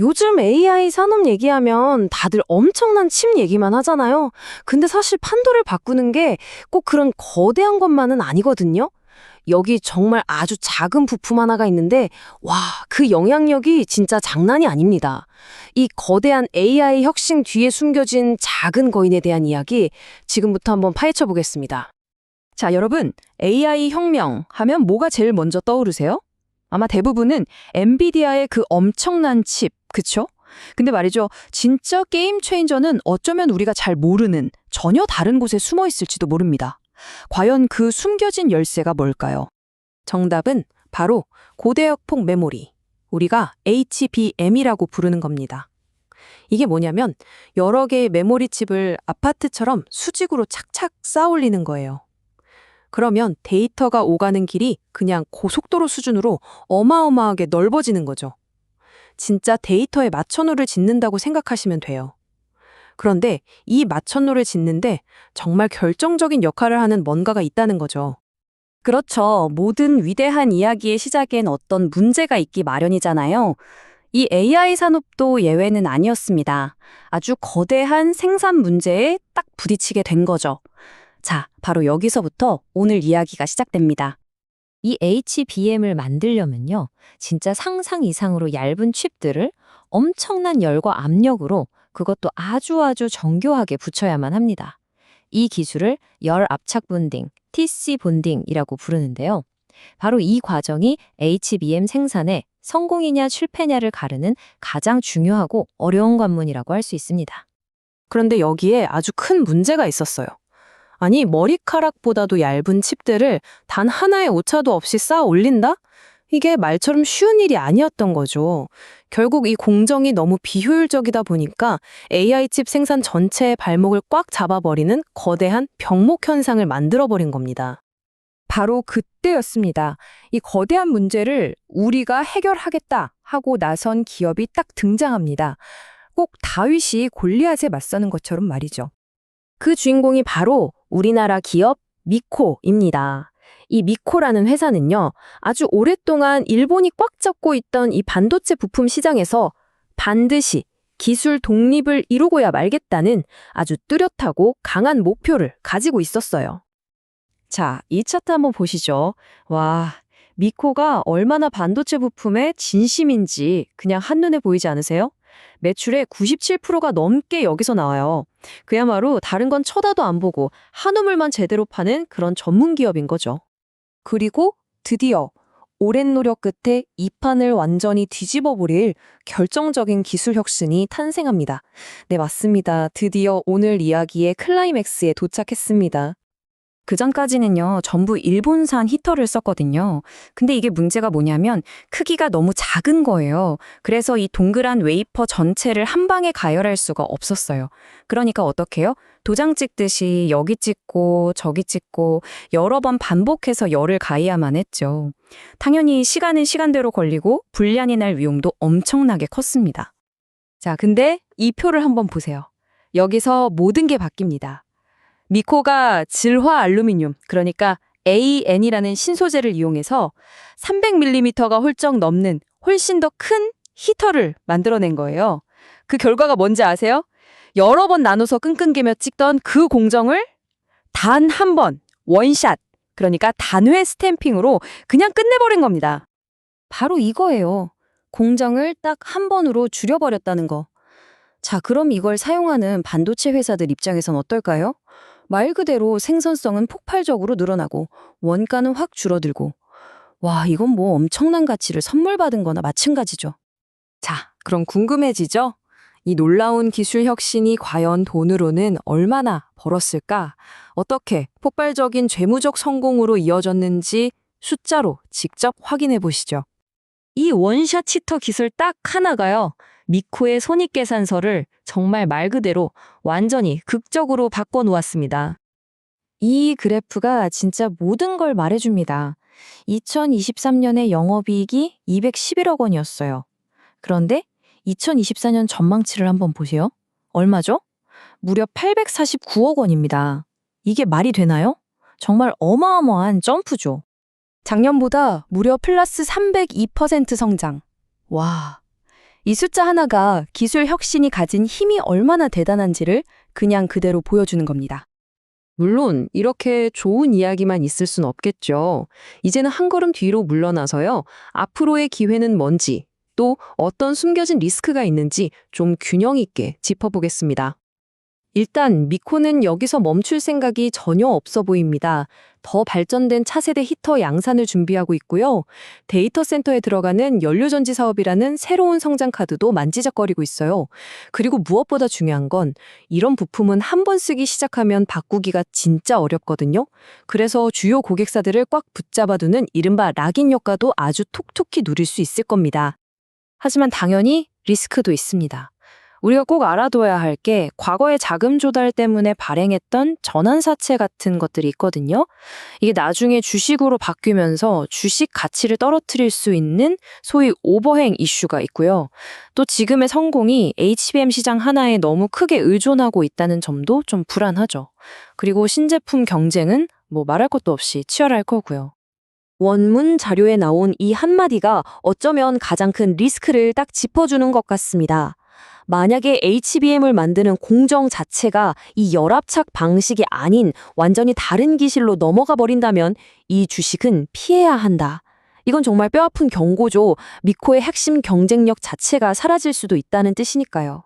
요즘 AI 산업 얘기하면 다들 엄청난 칩 얘기만 하잖아요. 근데 사실 판도를 바꾸는 게 꼭 그런 거대한 것만은 아니거든요. 여기 정말 아주 작은 부품 하나가 있는데, 와, 그 영향력이 진짜 장난이 아닙니다. 이 거대한 AI 혁신 뒤에 숨겨진 작은 거인에 대한 이야기, 지금부터 한번 파헤쳐 보겠습니다. 자, 여러분, AI 혁명 하면 뭐가 제일 먼저 떠오르세요? 아마 대부분은 엔비디아의 그 엄청난 칩, 그쵸? 근데 말이죠, 진짜 게임 체인저는 어쩌면 우리가 잘 모르는 전혀 다른 곳에 숨어 있을지도 모릅니다. 과연 그 숨겨진 열쇠가 뭘까요? 정답은 바로 고대역폭 메모리, 우리가 HBM이라고 부르는 겁니다. 이게 뭐냐면 여러 개의 메모리 칩을 아파트처럼 수직으로 착착 쌓아 올리는 거예요. 그러면 데이터가 오가는 길이 그냥 고속도로 수준으로 어마어마하게 넓어지는 거죠. 진짜 데이터에 마천루를 짓는다고 생각하시면 돼요. 그런데 이 마천루를 짓는데 정말 결정적인 역할을 하는 뭔가가 있다는 거죠. 그렇죠. 모든 위대한 이야기의 시작엔 어떤 문제가 있기 마련이잖아요. 이 AI 산업도 예외는 아니었습니다. 아주 거대한 생산 문제에 딱 부딪히게 된 거죠. 자, 바로 여기서부터 오늘 이야기가 시작됩니다. 이 HBM을 만들려면요, 진짜 상상 이상으로 얇은 칩들을 엄청난 열과 압력으로 그것도 아주 정교하게 붙여야만 합니다. 이 기술을 열 압착 본딩, TC 본딩이라고 부르는데요. 바로 이 과정이 HBM 생산의 성공이냐 실패냐를 가르는 가장 중요하고 어려운 관문이라고 할 수 있습니다. 그런데 여기에 아주 큰 문제가 있었어요. 아니, 머리카락보다도 얇은 칩들을 단 하나의 오차도 없이 쌓아 올린다? 이게 말처럼 쉬운 일이 아니었던 거죠. 결국 이 공정이 너무 비효율적이다 보니까 AI 칩 생산 전체의 발목을 꽉 잡아버리는 거대한 병목 현상을 만들어버린 겁니다. 바로 그때였습니다. 이 거대한 문제를 우리가 해결하겠다 하고 나선 기업이 딱 등장합니다. 꼭 다윗이 골리앗에 맞서는 것처럼 말이죠. 그 주인공이 바로 우리나라 기업 미코입니다. 이 미코라는 회사는요, 아주 오랫동안 일본이 꽉 잡고 있던 이 반도체 부품 시장에서 반드시 기술 독립을 이루고야 말겠다는 아주 뚜렷하고 강한 목표를 가지고 있었어요. 자, 이 차트 한번 보시죠. 와, 미코가 얼마나 반도체 부품에 진심인지 그냥 한눈에 보이지 않으세요? 매출의 97%가 넘게 여기서 나와요. 그야말로 다른 건 쳐다도 안 보고 한우물만 제대로 파는 그런 전문 기업인 거죠. 그리고 드디어 오랜 노력 끝에 이 판을 완전히 뒤집어 버릴 결정적인 기술 혁신이 탄생합니다. 네, 맞습니다. 드디어 오늘 이야기의 클라이맥스에 도착했습니다. 그전까지는요, 전부 일본산 히터를 썼거든요. 근데 이게 문제가 뭐냐면 크기가 너무 작은 거예요. 그래서 이 동그란 웨이퍼 전체를 한 방에 가열할 수가 없었어요. 그러니까 어떻게 해요? 도장 찍듯이 여기 찍고 저기 찍고 여러 번 반복해서 열을 가해야만 했죠. 당연히 시간은 시간대로 걸리고 불량이 날 위험도 엄청나게 컸습니다. 자, 근데 이 표를 한번 보세요. 여기서 모든 게 바뀝니다. 미코가 질화 알루미늄, 그러니까 AN이라는 신소재를 이용해서 300mm가 훌쩍 넘는 훨씬 더 큰 히터를 만들어낸 거예요. 그 결과가 뭔지 아세요? 여러 번 나눠서 끙끙대며 찍던 그 공정을 단 한 번, 원샷, 그러니까 단회 스탬핑으로 그냥 끝내버린 겁니다. 바로 이거예요. 공정을 딱 한 번으로 줄여버렸다는 거. 자, 그럼 이걸 사용하는 반도체 회사들 입장에선 어떨까요? 말 그대로 생산성은 폭발적으로 늘어나고 원가는 확 줄어들고, 와, 이건 뭐 엄청난 가치를 선물 받은 거나 마찬가지죠. 자, 그럼 궁금해지죠? 이 놀라운 기술 혁신이 과연 돈으로는 얼마나 벌었을까? 어떻게 폭발적인 재무적 성공으로 이어졌는지 숫자로 직접 확인해 보시죠. 이 원샷 치터 기술 딱 하나가요, 미코의 손익계산서를 정말 말 그대로 완전히 극적으로 바꿔놓았습니다. 이 그래프가 진짜 모든 걸 말해줍니다. 2023년에 영업이익이 211억 원이었어요. 그런데 2024년 전망치를 한번 보세요. 얼마죠? 무려 849억 원입니다. 이게 말이 되나요? 정말 어마어마한 점프죠. 작년보다 무려 플러스 302% 성장. 와, 이 숫자 하나가 기술 혁신이 가진 힘이 얼마나 대단한지를 그냥 그대로 보여주는 겁니다. 물론 이렇게 좋은 이야기만 있을 순 없겠죠. 이제는 한 걸음 뒤로 물러나서요. 앞으로의 기회는 뭔지, 또 어떤 숨겨진 리스크가 있는지 좀 균형 있게 짚어보겠습니다. 일단 미코는 여기서 멈출 생각이 전혀 없어 보입니다. 더 발전된 차세대 히터 양산을 준비하고 있고요. 데이터 센터에 들어가는 연료전지 사업이라는 새로운 성장 카드도 만지작거리고 있어요. 그리고 무엇보다 중요한 건 이런 부품은 한 번 쓰기 시작하면 바꾸기가 진짜 어렵거든요. 그래서 주요 고객사들을 꽉 붙잡아두는 이른바 락인 효과도 아주 톡톡히 누릴 수 있을 겁니다. 하지만 당연히 리스크도 있습니다. 우리가 꼭 알아둬야 할 게 과거의 자금 조달 때문에 발행했던 전환사채 같은 것들이 있거든요. 이게 나중에 주식으로 바뀌면서 주식 가치를 떨어뜨릴 수 있는 소위 오버행 이슈가 있고요. 또 지금의 성공이 HBM 시장 하나에 너무 크게 의존하고 있다는 점도 좀 불안하죠. 그리고 신제품 경쟁은 뭐 말할 것도 없이 치열할 거고요. 원문 자료에 나온 이 한마디가 어쩌면 가장 큰 리스크를 딱 짚어주는 것 같습니다. 만약에 HBM을 만드는 공정 자체가 이 열압착 방식이 아닌 완전히 다른 기술로 넘어가 버린다면 이 주식은 피해야 한다. 이건 정말 뼈아픈 경고죠. 미코의 핵심 경쟁력 자체가 사라질 수도 있다는 뜻이니까요.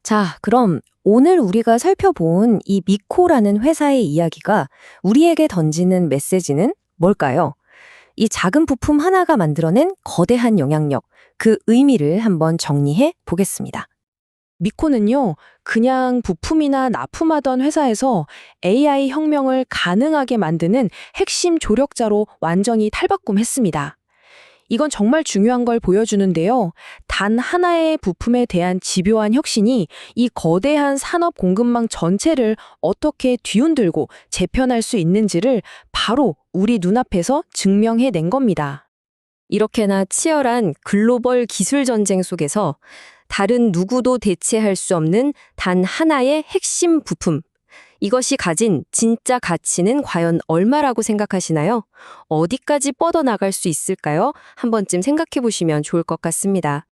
자, 그럼 오늘 우리가 살펴본 이 미코라는 회사의 이야기가 우리에게 던지는 메시지는 뭘까요? 이 작은 부품 하나가 만들어낸 거대한 영향력, 그 의미를 한번 정리해 보겠습니다. 미코는요, 그냥 부품이나 납품하던 회사에서 AI 혁명을 가능하게 만드는 핵심 조력자로 완전히 탈바꿈했습니다. 이건 정말 중요한 걸 보여주는데요. 단 하나의 부품에 대한 집요한 혁신이 이 거대한 산업 공급망 전체를 어떻게 뒤흔들고 재편할 수 있는지를 바로 우리 눈앞에서 증명해낸 겁니다. 이렇게나 치열한 글로벌 기술 전쟁 속에서 다른 누구도 대체할 수 없는 단 하나의 핵심 부품, 이것이 가진 진짜 가치는 과연 얼마라고 생각하시나요? 어디까지 뻗어나갈 수 있을까요? 한 번쯤 생각해 보시면 좋을 것 같습니다.